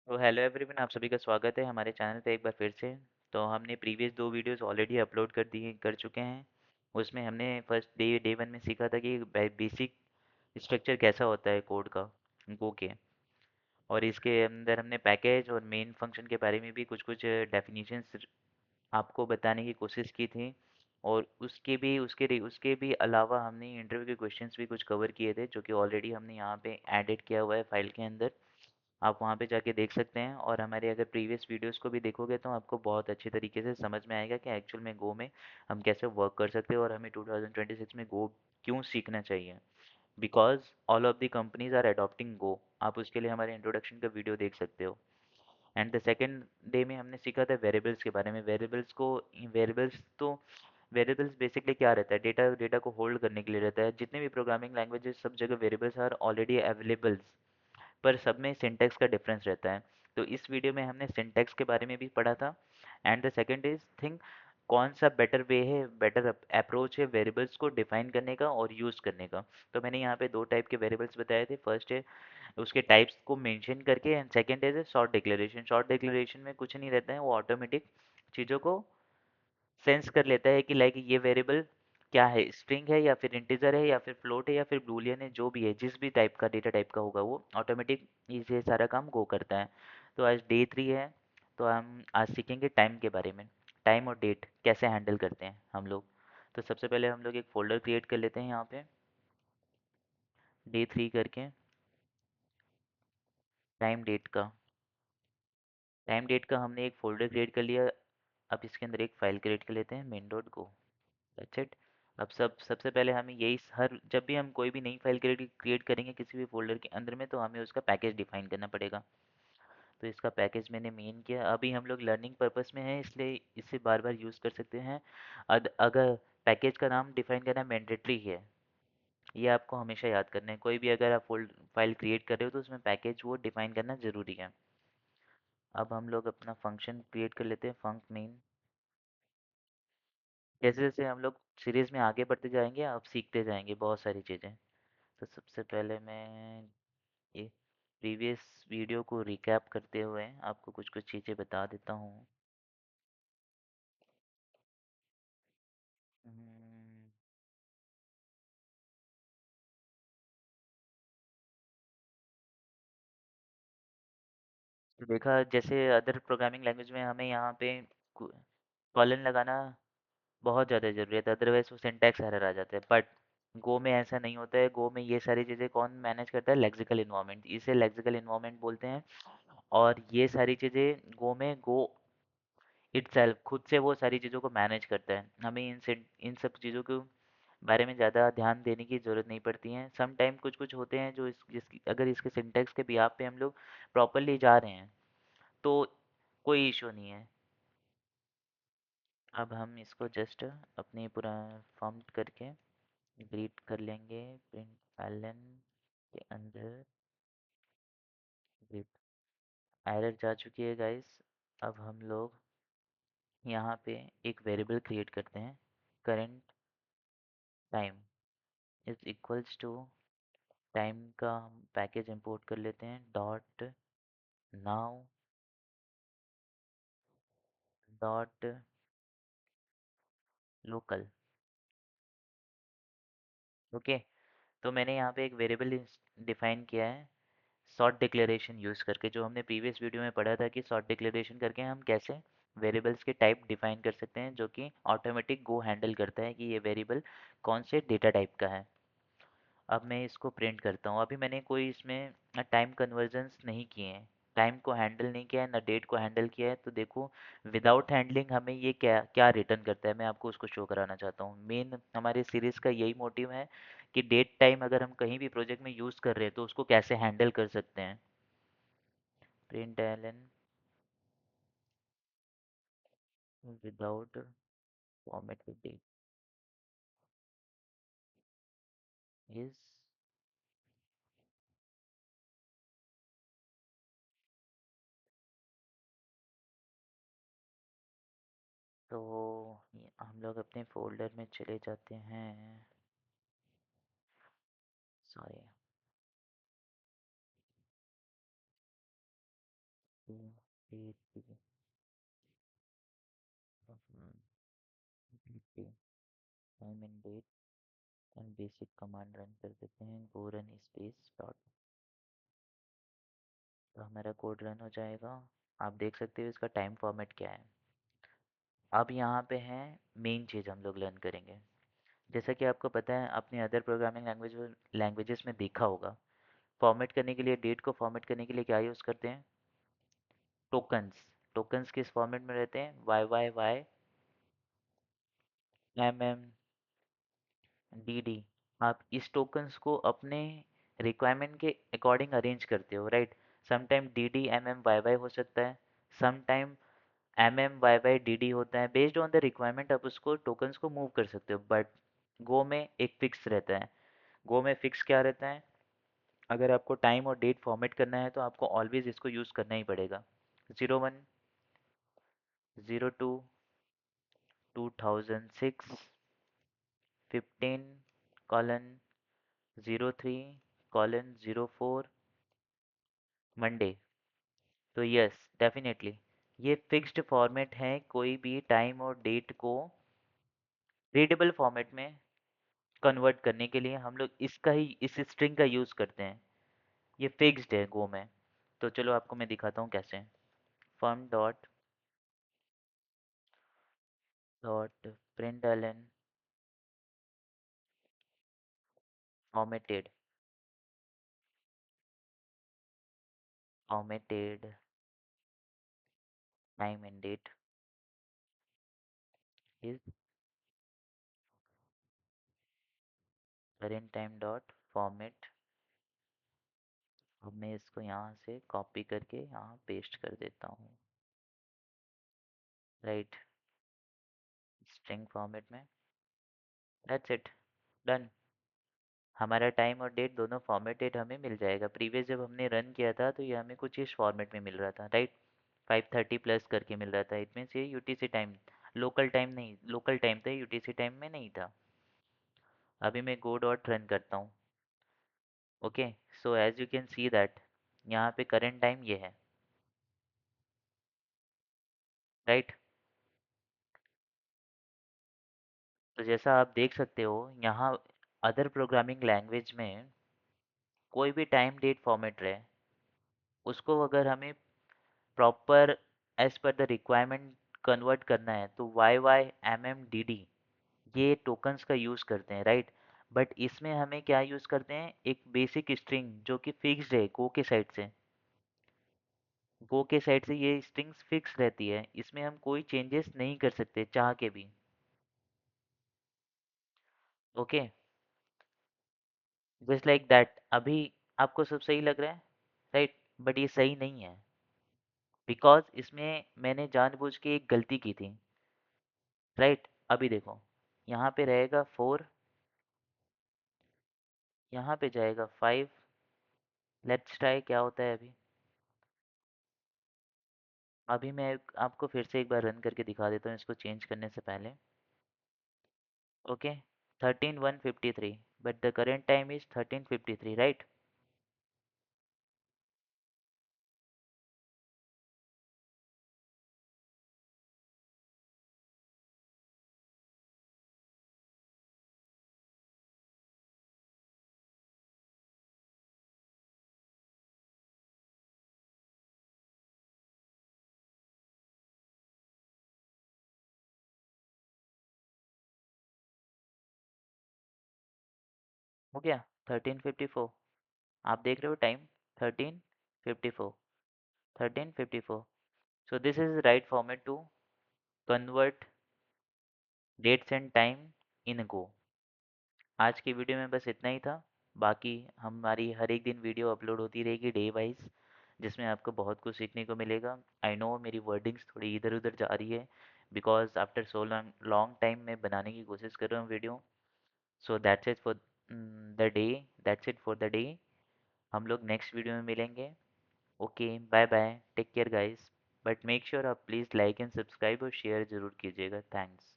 तो hello everyone, आप सभी का स्वागत है हमारे चैनल पे एक बार फिर से। तो हमने प्रीवियस 2 वीडियोस ऑलरेडी अपलोड कर चुके हैं। उसमें हमने फर्स्ट डे 1 में सीखा था कि बेसिक स्ट्रक्चर कैसा होता है कोड का, गो के। और इसके अंदर हमने पैकेज और मेन फंक्शन के बारे में भी कुछ कुछ डेफिनेशंस आपको बताने की कोशिश की थी। और उसके भी अलावा हमने इंटरव्यू के क्वेश्चंस भी कुछ कवर किए थे, जो कि ऑलरेडी हमने यहाँ पे एडिट किया हुआ है फाइल के अंदर। आप वहाँ पे जाके देख सकते हैं, और हमारे अगर प्रीवियस वीडियोस को भी देखोगे तो आपको बहुत अच्छी तरीके से समझ में आएगा कि एक्चुअल में गो में हम कैसे वर्क कर सकते हैं और हमें 2026 में गो क्यों सीखना चाहिए। Because all of the companies are adopting Go. आप उसके लिए हमारे इंट्रोडक्शन का वीडियो देख सकते हो। एंड द सेकेंड डे में हमने सीखा था वेरिएबल्स के बारे में। वेरिएबल्स बेसिकली क्या रहता है, डेटा डेटा को होल्ड करने के लिए रहता है। जितने भी प्रोग्रामिंग लैंग्वेजेस सब जगह वेरिएबल्स आर ऑलरेडी अवेलेबल, पर सब में सिंटैक्स का डिफरेंस रहता है। तो इस वीडियो में हमने सिंटैक्स के बारे में भी पढ़ा था। And the second is think, कौन सा बेटर वे है, बेटर अप्रोच है वेरिएबल्स को डिफाइन करने का और यूज़ करने का। तो मैंने यहाँ पे 2 टाइप के वेरिएबल्स बताए थे। फर्स्ट है उसके टाइप्स को मेंशन करके, and second is short declaration. Short declaration में कुछ नहीं रहता है, वो ऑटोमेटिक चीज़ों को सेंस कर लेता है कि लाइक ये वेरिएबल क्या है, स्ट्रिंग है या फिर इंटीजर है या फिर फ्लोट है या फिर बूलियन है, जो भी है, जिस भी टाइप का डेटा टाइप का होगा वो ऑटोमेटिक ये सारा काम गो करता है। तो आज डे 3 है। तो हम आज सीखेंगे टाइम के बारे में। टाइम और डेट कैसे हैंडल करते हैं हम लोग। तो सबसे पहले हम लोग एक फोल्डर क्रिएट कर लेते हैं यहाँ पे, डे 3 करके, टाइम डेट का। टाइम डेट का हमने एक फोल्डर क्रिएट कर लिया। अब इसके अंदर एक फाइल क्रिएट कर लेते हैं, main.go। That's it. अब सबसे पहले हमें यही हर जब भी हम कोई भी नई फाइल क्रिएट करेंगे किसी भी फोल्डर के अंदर में, तो हमें उसका पैकेज डिफाइन करना पड़ेगा। तो इसका पैकेज मैंने मेन किया। अभी हम लोग लर्निंग पर्पस में है, इसलिए इसे बार बार यूज़ कर सकते हैं। अगर पैकेज का नाम डिफाइन करना मैंडेटरी है, ये आपको हमेशा याद करना है। कोई भी अगर आप फोल्ड फाइल क्रिएट कर रहे हो तो उसमें पैकेज वो डिफाइन करना ज़रूरी है। अब हम लोग अपना फंक्शन क्रिएट कर लेते हैं, फंक मेन। जैसे जैसे हम लोग सीरीज में आगे बढ़ते जाएंगे, आप सीखते जाएंगे बहुत सारी चीज़ें। तो सबसे पहले मैं ये प्रीवियस वीडियो को रिकैप करते हुए आपको कुछ कुछ चीज़ें बता देता हूँ। हम्म, तो देखा, जैसे अदर प्रोग्रामिंग लैंग्वेज में हमें यहाँ पे कॉलन लगाना बहुत ज़्यादा ज़रूरी है, अदरवाइज वो सिंटैक्स एरर आ जाता है। बट गो में ऐसा नहीं होता है। गो में ये सारी चीज़ें कौन मैनेज करता है? लेक्सिकल इन्वायरमेंट, इसे लेक्सिकल इन्वायरमेंट बोलते हैं। और ये सारी चीज़ें गो इटसेल्फ खुद से वो सारी चीज़ों को मैनेज करता है। हमें इन सब चीज़ों के बारे में ज़्यादा ध्यान देने की ज़रूरत नहीं पड़ती है। सम टाइम कुछ कुछ होते हैं जो जिसकी अगर इसके सिंटैक्स के बिहाफ पे हम लोग प्रॉपरली जा रहे हैं तो कोई इशू नहीं है। अब हम इसको जस्ट अपने पूरा फॉर्म करके ग्रीट कर लेंगे, प्रिंट एलन के अंदर ग्रीट। एरर जा चुकी है गाइस। अब हम लोग यहाँ पे एक वेरिएबल क्रिएट करते हैं, current time is equals to, time का हम पैकेज इंपोर्ट कर लेते हैं, dot now dot local. Okay. तो मैंने यहाँ पे एक वेरिएबल डिफाइन किया है सॉर्ट डिक्लेरेशन यूज़ करके, जो हमने प्रीवियस वीडियो में पढ़ा था कि सॉर्ट डिक्लेरेशन करके हम कैसे वेरिएबल्स के टाइप डिफाइन कर सकते हैं, जो कि ऑटोमेटिक गो हैंडल करता है कि ये वेरिएबल कौन से डेटा टाइप का है। अब मैं इसको प्रिंट करता हूँ। अभी मैंने कोई इसमें टाइम कन्वर्जन्स नहीं किए हैं, टाइम को हैंडल नहीं किया है, ना डेट को हैंडल किया है। तो देखो, विदाउट हैंडलिंग हमें ये क्या क्या रिटर्न करता है, मैं आपको उसको शो कराना चाहता हूँ। मेन हमारे सीरीज़ का यही मोटिव है कि डेट टाइम अगर हम कहीं भी प्रोजेक्ट में यूज़ कर रहे हैं तो उसको कैसे हैंडल कर सकते हैं। Print L N without formatted date is, तो हम लोग अपने फोल्डर में चले जाते हैं। Sorry. Time and date and basic command run कर देते हैं, गो रन स्पेस डॉट। तो हमारा कोड रन हो जाएगा। आप देख सकते हो इसका टाइम फॉर्मेट क्या है। अब यहाँ पे है मेन चीज़ हम लोग लर्न करेंगे। जैसा कि आपको पता है अपने अदर प्रोग्रामिंग लैंग्वेजेस में देखा होगा, फॉर्मेट करने के लिए, डेट को फॉर्मेट करने के लिए क्या यूज़ करते हैं? टोकन्स। टोकन्स किस फॉर्मेट में रहते हैं? Y Y Y, M M, D D. आप इस टोकन्स को अपने रिक्वायरमेंट के अकॉर्डिंग अरेंज करते हो, right. Some time D D M M Y Y हो सकता है, some time M M Y Y D D होता है। बेस्ड ऑन द रिक्वायरमेंट आप उसको टोकन्स को मूव कर सकते हो, बट गो में एक फिक्स रहता है। गो में फिक्स क्या रहता है? अगर आपको टाइम और डेट फॉर्मेट करना है तो आपको ऑलवेज इसको यूज़ करना ही पड़ेगा। 01, 02, 2006, 15:03:04 मंडे। तो यस, डेफिनेटली ये फिक्स्ड फॉर्मेट है कोई भी टाइम और डेट को रीडेबल फॉर्मेट में कन्वर्ट करने के लिए हम लोग इसका ही, इस स्ट्रिंग का यूज़ करते हैं। ये फिक्स्ड है गो में। तो चलो आपको मैं दिखाता हूँ कैसे। Firm dot dot println formatted, formatted time and date is current time dot format. अब मैं इसको यहाँ से कॉपी करके यहाँ पेस्ट कर देता हूँ, राइट, स्ट्रिंग फॉर्मेट में। That's it, done. हमारा टाइम और डेट दोनों फॉर्मेटेड हमें मिल जाएगा। प्रीवियस जब हमने रन किया था तो ये हमें कुछ इस फॉर्मेट में मिल रहा था, राइट। 5:30 प्लस करके मिल रहा था। इट मीन्स ये यूटीसी टाइम, लोकल टाइम नहीं, लोकल टाइम था, यूटीसी टाइम में नहीं था। अभी मैं गो डॉट रन करता हूँ। Okay, so as you can see that यहाँ पे करंट टाइम ये है, राइट। तो जैसा आप देख सकते हो यहाँ अदर प्रोग्रामिंग लैंग्वेज में कोई भी टाइम डेट फॉर्मेट रहे, उसको अगर हमें proper as per the requirement convert करना है तो Y Y M M D D ये टोकन्स का यूज़ करते हैं, राइट। बट इसमें हमें क्या यूज़ करते हैं? एक बेसिक स्ट्रिंग जो कि फिक्स्ड है गो के साइड से। गो के साइड से ये स्ट्रिंग्स फिक्स रहती है, इसमें हम कोई चेंजेस नहीं कर सकते चाह के भी। Okay, just like that. अभी आपको सब सही लग रहा है, राइट, बट ये सही नहीं है, बिकॉज इसमें मैंने जानबूझ के एक गलती की थी, राइट। अभी देखो यहाँ पे रहेगा 4, यहाँ पे जाएगा 5। लेट्स ट्राई क्या होता है अभी। अभी मैं आपको फिर से एक बार रन करके दिखा देता हूँ इसको चेंज करने से पहले। Okay, 13:153, but the current time is 13:53, right. हो गया 13:54। आप देख रहे हो time, 13:54, 13:54। So this is right format to convert dates and time in Go. आज की वीडियो में बस इतना ही था। बाकी हमारी हर एक दिन वीडियो अपलोड होती रहेगी डे वाइज, जिसमें आपको बहुत कुछ सीखने को मिलेगा। आई नो मेरी वर्डिंग्स थोड़ी इधर उधर जा रही है, because after so long long time मैं बनाने की कोशिश कर रहा हूँ video. So that's it for the day, that's it for the day. हम लोग नेक्स्ट वीडियो में मिलेंगे। Okay, bye bye, take care guys. But make sure आप प्लीज़ लाइक एंड सब्सक्राइब और शेयर ज़रूर कीजिएगा। थैंक्स।